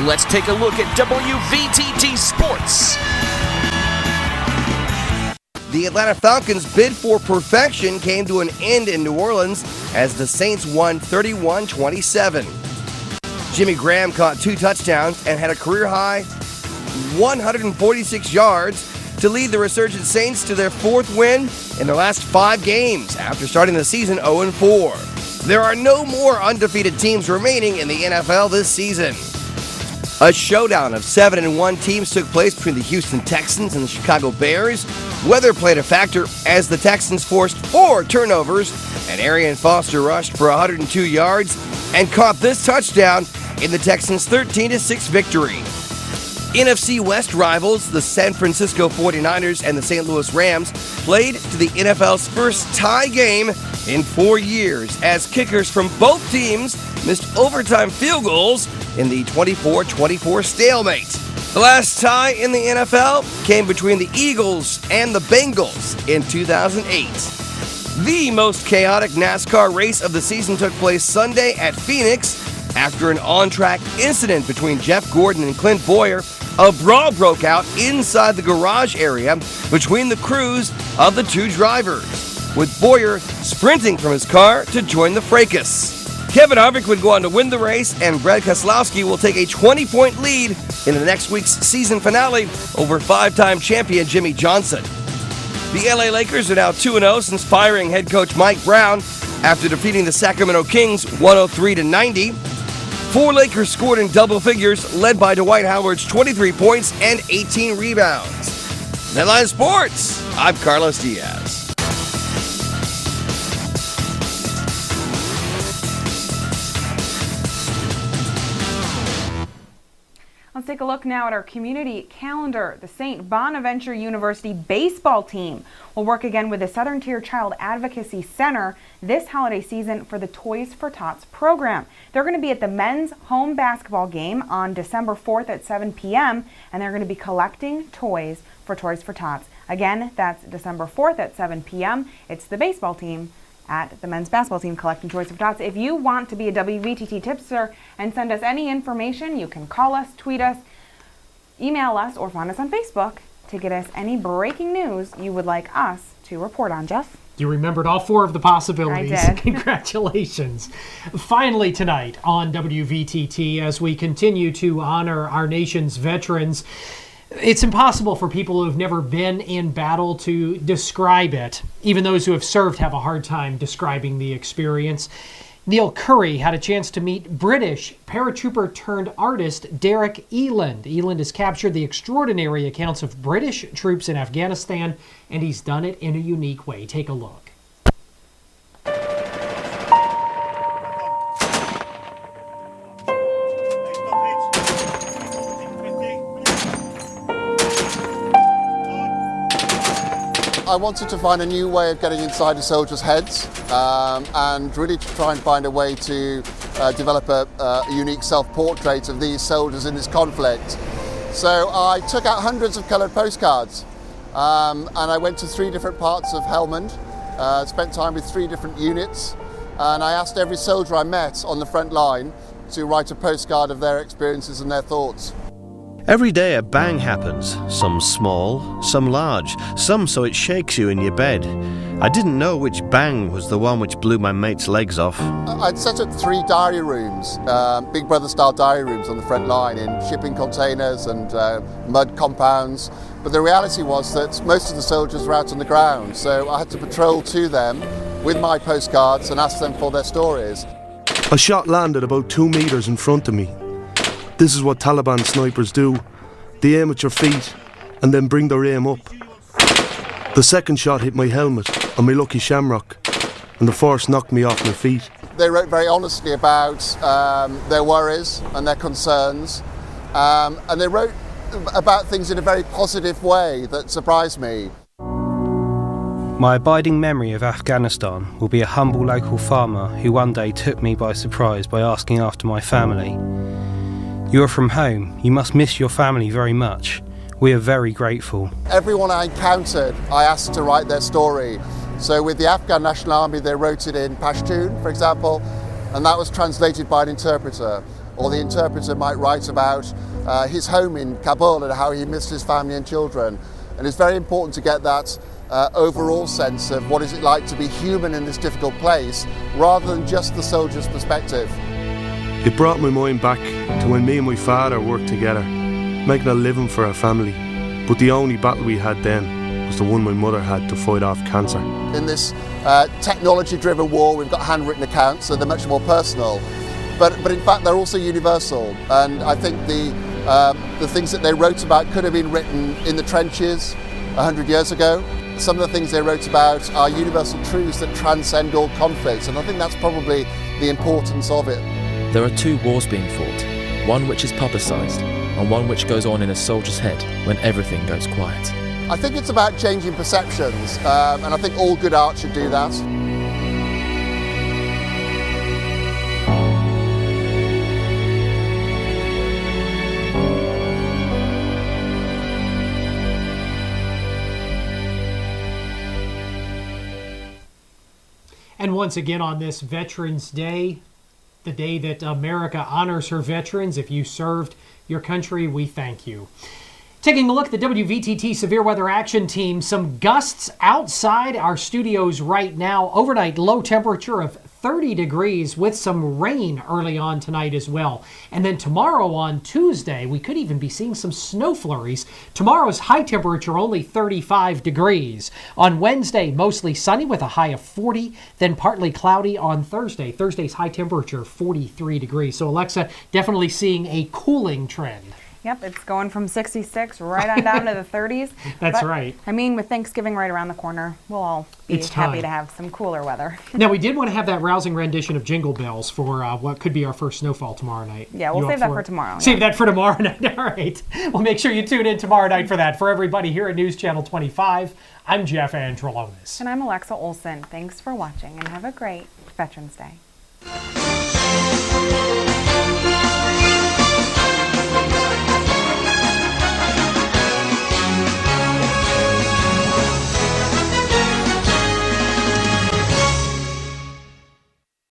let's take a look at WVTT Sports. The Atlanta Falcons' bid for perfection came to an end in New Orleans as the Saints won 31-27. Jimmy Graham caught 2 touchdowns and had a career-high 146 yards to lead the resurgent Saints to their 4th win in their last 5 games after starting the season 0-4. There are no more undefeated teams remaining in the NFL this season. A showdown of 7-1 teams took place between the Houston Texans and the Chicago Bears. Weather played a factor as the Texans forced 4 turnovers, and Arian Foster rushed for 102 yards and caught this touchdown in the Texans' 13-6 victory. NFC West rivals, the San Francisco 49ers and the St. Louis Rams, played to the NFL's first tie game in 4 years as kickers from both teams missed overtime field goals in the 24-24 stalemate. The last tie in the NFL came between the Eagles and the Bengals in 2008. The most chaotic NASCAR race of the season took place Sunday at Phoenix after an on-track incident between Jeff Gordon and Clint Boyer. A brawl broke out inside the garage area between the crews of the 2 drivers, with Boyer sprinting from his car to join the fracas. Kevin Harvick would go on to win the race, and Brad Keselowski will take a 20-point lead in the next week's season finale over 5-time champion Jimmy Johnson. The LA Lakers are now 2-0 since firing head coach Mike Brown after defeating the Sacramento Kings 103-90. 4 Lakers scored in double figures, led by Dwight Howard's 23 points and 18 rebounds. Headline Sports, I'm Carlos Diaz. Let's take a look now at our community calendar. The St. Bonaventure University baseball team will work again with the Southern Tier Child Advocacy Center this holiday season for the Toys for Tots program. They're going to be at the men's home basketball game on December 4th at 7 p.m. and they're going to be collecting toys for Toys for Tots. Again, that's December 4th at 7 p.m. It's the baseball team at the men's basketball team collecting Toys for Tots. If you want to be a WVTT tipster and send us any information, you can call us, tweet us, email us, or find us on Facebook to get us any breaking news you would like us to report on. Jeff? You remembered all 4 of the possibilities. I did. Congratulations. Finally tonight on WVTT, as we continue to honor our nation's veterans, it's impossible for people who have never been in battle to describe it. Even those who have served have a hard time describing the experience. Neil Curry had a chance to meet British paratrooper turned artist Derek Eland. Eland has captured the extraordinary accounts of British troops in Afghanistan, and he's done it in a unique way. Take a look. I wanted to find a new way of getting inside the soldiers' heads and really to try and find a way to develop a unique self-portrait of these soldiers in this conflict. So I took out hundreds of coloured postcards and I went to 3 different parts of Helmand, spent time with 3 different units, and I asked every soldier I met on the front line to write a postcard of their experiences and their thoughts. Every day a bang happens, some small, some large, some so it shakes you in your bed. I didn't know which bang was the one which blew my mate's legs off. I'd set up 3 diary rooms, Big Brother style diary rooms on the front line in shipping containers and mud compounds, but the reality was that most of the soldiers were out on the ground, so I had to patrol to them with my postcards and ask them for their stories. A shot landed about 2 meters in front of me. This is what Taliban snipers do. They aim at your feet and then bring their aim up. The second shot hit my helmet and my lucky shamrock, and the first knocked me off my feet. They wrote very honestly about their worries and their concerns, and they wrote about things in a very positive way that surprised me. My abiding memory of Afghanistan will be a humble local farmer who one day took me by surprise by asking after my family. You are from home. You must miss your family very much. We are very grateful. Everyone I encountered, I asked to write their story. So with the Afghan National Army, they wrote it in Pashtun, for example. and that was translated by an interpreter. Or the interpreter might write about his home in Kabul and how he missed his family and children. And it's very important to get that overall sense of what is it like to be human in this difficult place, rather than just the soldier's perspective. It brought my mind back to when me and my father worked together, making a living for our family. But the only battle we had then was the one my mother had to fight off cancer. In this technology-driven war, we've got handwritten accounts, so they're much more personal. But in fact, they're also universal. And I think the things that they wrote about could have been written in the trenches 100 years ago. Some of the things they wrote about are universal truths that transcend all conflicts, and I think that's probably the importance of it. There are two wars being fought, one which is publicised and one which goes on in a soldier's head when everything goes quiet. I think it's about changing perceptions, and I think all good art should do that. And once again on this Veterans Day, the day that America honors her veterans, if you served your country, we thank you. Taking a look at the WVTT Severe Weather Action Team, some gusts outside our studios right now. Overnight low temperature of 30 degrees with some rain early on tonight as well. And then tomorrow on Tuesday, we could even be seeing some snow flurries. Tomorrow's high temperature only 35 degrees. On Wednesday, mostly sunny with a high of 40, then partly cloudy on Thursday. Thursday's high temperature 43 degrees. So Alexa, definitely seeing a cooling trend. Yep, it's going from 66 right on down to the 30s. That's right. I mean, with Thanksgiving right around the corner, we'll all be happy to have some cooler weather. Now, we did want to have that rousing rendition of Jingle Bells for what could be our first snowfall tomorrow night. Yeah, we'll save that for tomorrow. Save that for tomorrow night. All right. Well, make sure you tune in tomorrow night for that. For everybody here at News Channel 25, I'm Jeff Angelonis. And I'm Alexa Olson. Thanks for watching and have a great Veterans Day.